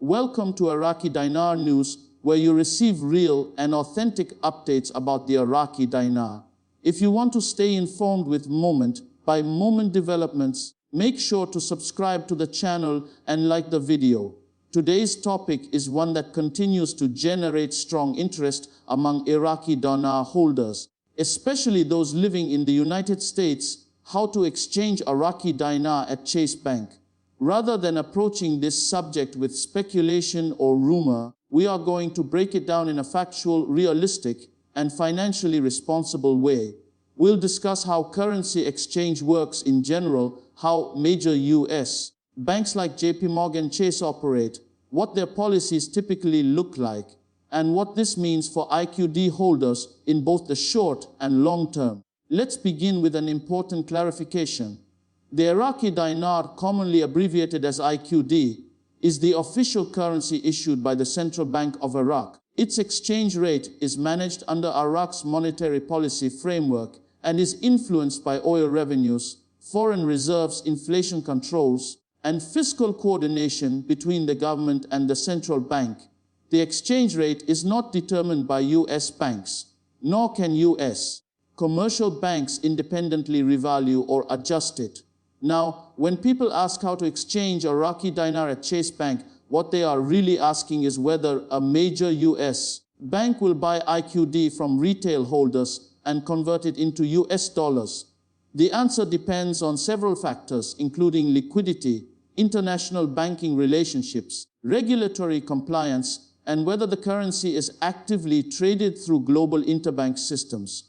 Welcome to Iraqi Dinar News, where you receive real and authentic updates about the Iraqi Dinar. If you want to stay informed with moment-by-moment developments, make sure to subscribe to the channel and like the video. Today's topic is one that continues to generate strong interest among Iraqi Dinar holders, especially those living in the United States: how to exchange Iraqi Dinar at Chase Bank. Rather than approaching this subject with speculation or rumor, we are going to break it down in a factual, realistic, and financially responsible way. We'll discuss how currency exchange works in general, how major US banks like JPMorgan Chase operate, what their policies typically look like, and what this means for IQD holders in both the short and long term. Let's begin with an important clarification. The Iraqi Dinar, commonly abbreviated as IQD, is the official currency issued by the Central Bank of Iraq. Its exchange rate is managed under Iraq's monetary policy framework and is influenced by oil revenues, foreign reserves, inflation controls, and fiscal coordination between the government and the central bank. The exchange rate is not determined by US banks, nor can US commercial banks independently revalue or adjust it. Now, when people ask how to exchange Iraqi Dinar at Chase Bank, what they are really asking is whether a major US bank will buy IQD from retail holders and convert it into US dollars. The answer depends on several factors, including liquidity, international banking relationships, regulatory compliance, and whether the currency is actively traded through global interbank systems.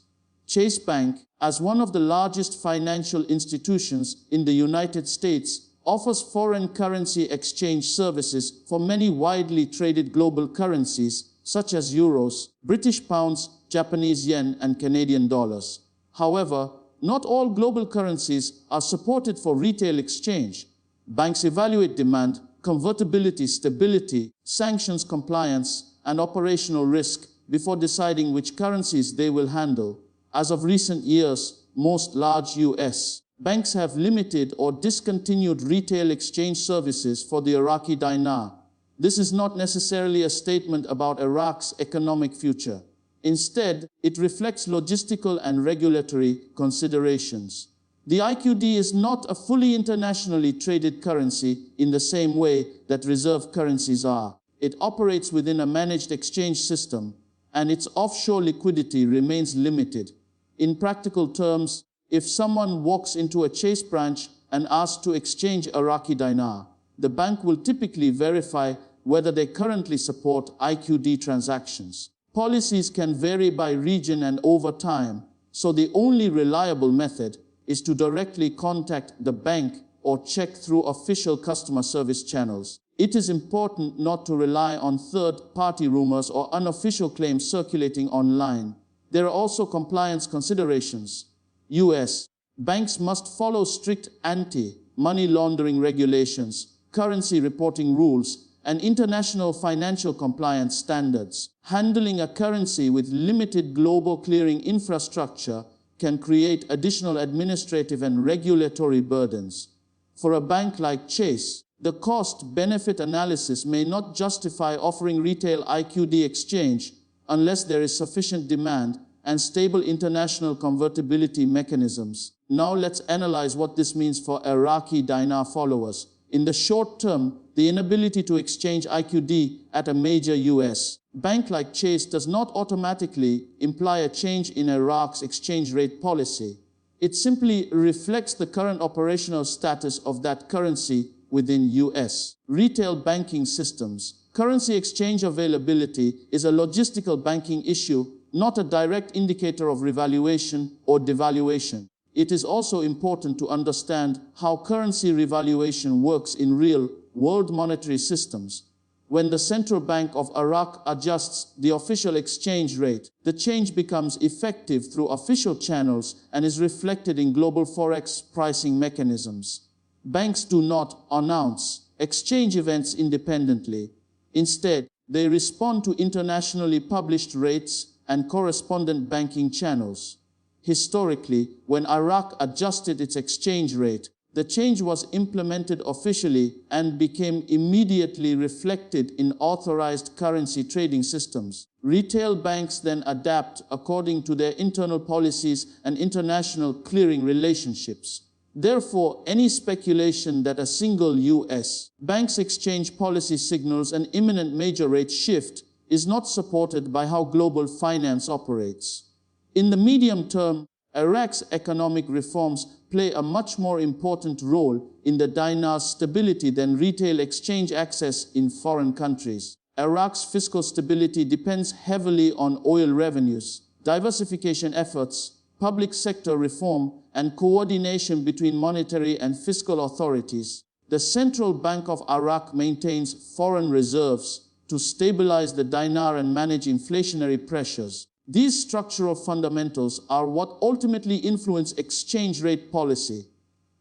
Chase Bank, as one of the largest financial institutions in the United States, offers foreign currency exchange services for many widely traded global currencies, such as euros, British pounds, Japanese yen, and Canadian dollars. However, not all global currencies are supported for retail exchange. Banks evaluate demand, convertibility, stability, sanctions compliance, and operational risk before deciding which currencies they will handle. As of recent years, most large US banks have limited or discontinued retail exchange services for the Iraqi Dinar. This is not necessarily a statement about Iraq's economic future. Instead, it reflects logistical and regulatory considerations. The IQD is not a fully internationally traded currency in the same way that reserve currencies are. It operates within a managed exchange system, and its offshore liquidity remains limited. In practical terms, if someone walks into a Chase branch and asks to exchange Iraqi Dinar, the bank will typically verify whether they currently support IQD transactions. Policies can vary by region and over time, so the only reliable method is to directly contact the bank or check through official customer service channels. It is important not to rely on third-party rumors or unofficial claims circulating online. There are also compliance considerations. US banks must follow strict anti-money laundering regulations, currency reporting rules, and international financial compliance standards. Handling a currency with limited global clearing infrastructure can create additional administrative and regulatory burdens. For a bank like Chase, the cost-benefit analysis may not justify offering retail IQD exchange unless there is sufficient demand and stable international convertibility mechanisms. Now let's analyze what this means for Iraqi Dinar followers. In the short term, the inability to exchange IQD at a major US bank like Chase does not automatically imply a change in Iraq's exchange rate policy. It simply reflects the current operational status of that currency within US retail banking systems. Currency exchange availability is a logistical banking issue, not a direct indicator of revaluation or devaluation. It is also important to understand how currency revaluation works in real-world monetary systems. When the Central Bank of Iraq adjusts the official exchange rate, the change becomes effective through official channels and is reflected in global Forex pricing mechanisms. Banks do not announce exchange events independently. Instead, they respond to internationally published rates and correspondent banking channels. Historically, when Iraq adjusted its exchange rate, The change was implemented officially and became immediately reflected in authorized currency trading systems. Retail banks then adapt according to their internal policies and international clearing relationships. Therefore, any speculation that a single U.S. bank's exchange policy signals an imminent major rate shift is not supported by how global finance operates. In the medium term, Iraq's economic reforms play a much more important role in the dinar's stability than retail exchange access in foreign countries. Iraq's fiscal stability depends heavily on oil revenues, diversification efforts, public sector reform, and coordination between monetary and fiscal authorities. The Central Bank of Iraq maintains foreign reserves to stabilize the dinar and manage inflationary pressures. These structural fundamentals are what ultimately influence exchange rate policy.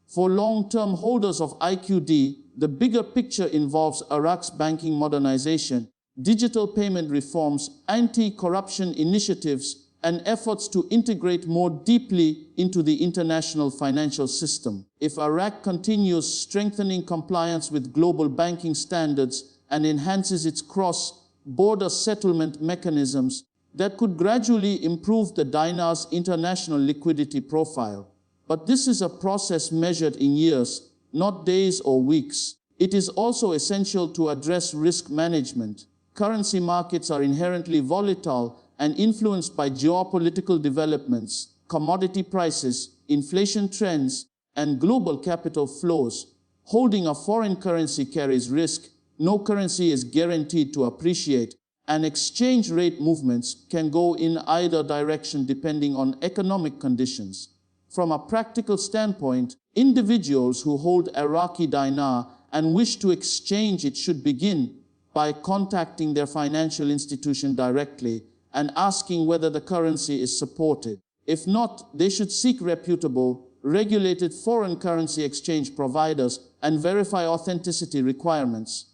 For long-term holders of IQD, the bigger picture involves Iraq's banking modernization, digital payment reforms, anti-corruption initiatives, and efforts to integrate more deeply into the international financial system. If Iraq continues strengthening compliance with global banking standards and enhances its cross-border settlement mechanisms, that could gradually improve the dinar's international liquidity profile. But this is a process measured in years, not days or weeks. It is also essential to address risk management. Currency markets are inherently volatile and influenced by geopolitical developments, commodity prices, inflation trends, and global capital flows. Holding a foreign currency carries risk. No currency is guaranteed to appreciate, and exchange rate movements can go in either direction depending on economic conditions. From a practical standpoint, individuals who hold Iraqi dinar and wish to exchange it should begin by contacting their financial institution directly and asking whether the currency is supported. If not, they should seek reputable, regulated foreign currency exchange providers and verify authenticity requirements.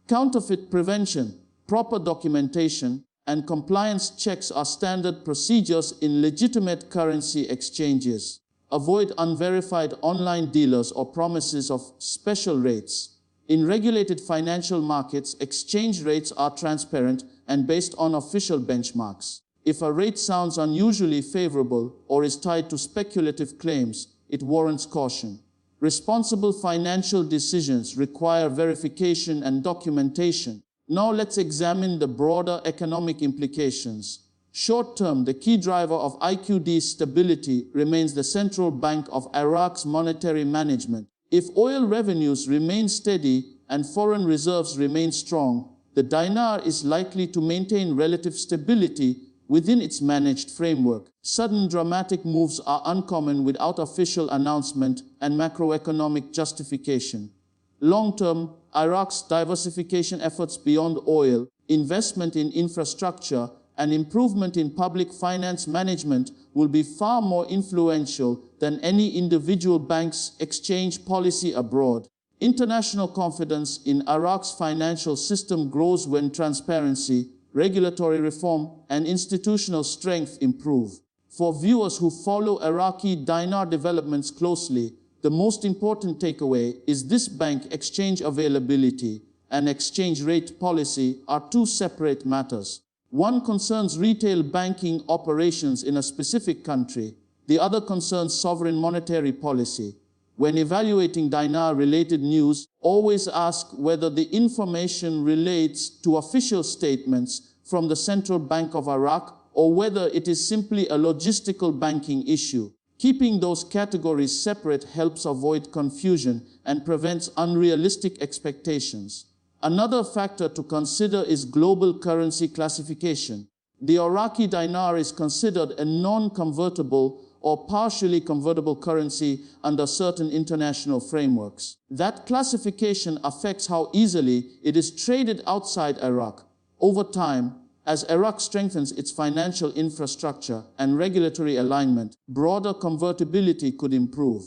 Counterfeit prevention, proper documentation, and compliance checks are standard procedures in legitimate currency exchanges. Avoid unverified online dealers or promises of special rates. In regulated financial markets, exchange rates are transparent and based on official benchmarks. If a rate sounds unusually favorable or is tied to speculative claims, it warrants caution. Responsible financial decisions require verification and documentation. Now let's examine the broader economic implications. Short term, the key driver of IQD's stability remains the Central Bank of Iraq's monetary management. If oil revenues remain steady and foreign reserves remain strong, the dinar is likely to maintain relative stability within its managed framework. Sudden dramatic moves are uncommon without official announcement and macroeconomic justification. Long-term, Iraq's diversification efforts beyond oil, investment in infrastructure, and improvement in public finance management will be far more influential than any individual bank's exchange policy abroad. International confidence in Iraq's financial system grows when transparency, regulatory reform, and institutional strength improve. For viewers who follow Iraqi dinar developments closely, the most important takeaway is this: bank exchange availability and exchange rate policy are two separate matters. One concerns retail banking operations in a specific country. The other concerns sovereign monetary policy. When evaluating dinar-related news, always ask whether the information relates to official statements from the Central Bank of Iraq or whether it is simply a logistical banking issue. Keeping those categories separate helps avoid confusion and prevents unrealistic expectations. Another factor to consider is global currency classification. The Iraqi dinar is considered a non-convertible or partially convertible currency under certain international frameworks. That classification affects how easily it is traded outside Iraq. Over time, as Iraq strengthens its financial infrastructure and regulatory alignment, broader convertibility could improve.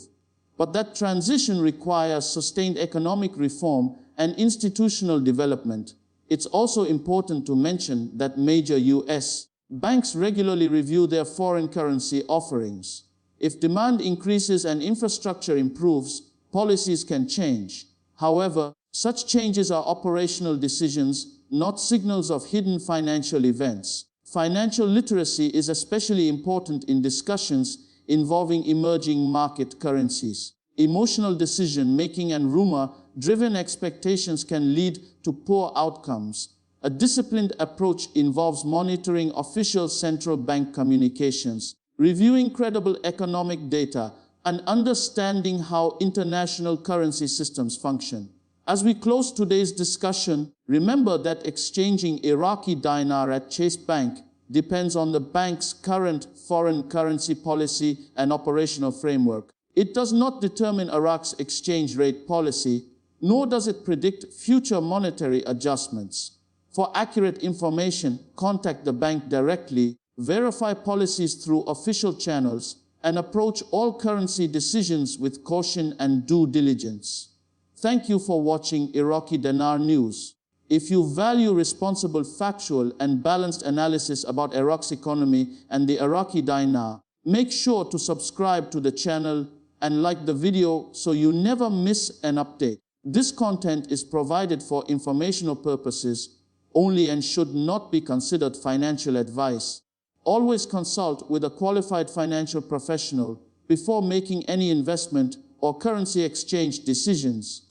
But that transition requires sustained economic reform and institutional development. It's also important to mention that major U.S. banks regularly review their foreign currency offerings. If demand increases and infrastructure improves, policies can change. However, such changes are operational decisions, not signals of hidden financial events. Financial literacy is especially important in discussions involving emerging market currencies. Emotional decision-making and rumor-driven expectations can lead to poor outcomes. A disciplined approach involves monitoring official central bank communications, reviewing credible economic data, and understanding how international currency systems function. As we close today's discussion, remember that exchanging Iraqi dinar at Chase Bank depends on the bank's current foreign currency policy and operational framework. It does not determine Iraq's exchange rate policy, nor does it predict future monetary adjustments. For accurate information, contact the bank directly, verify policies through official channels, and approach all currency decisions with caution and due diligence. Thank you for watching Iraqi Dinar News. If you value responsible, factual, and balanced analysis about Iraq's economy and the Iraqi dinar, make sure to subscribe to the channel and like the video so you never miss an update. This content is provided for informational purposes only and should not be considered financial advice. Always consult with a qualified financial professional before making any investment or currency exchange decisions.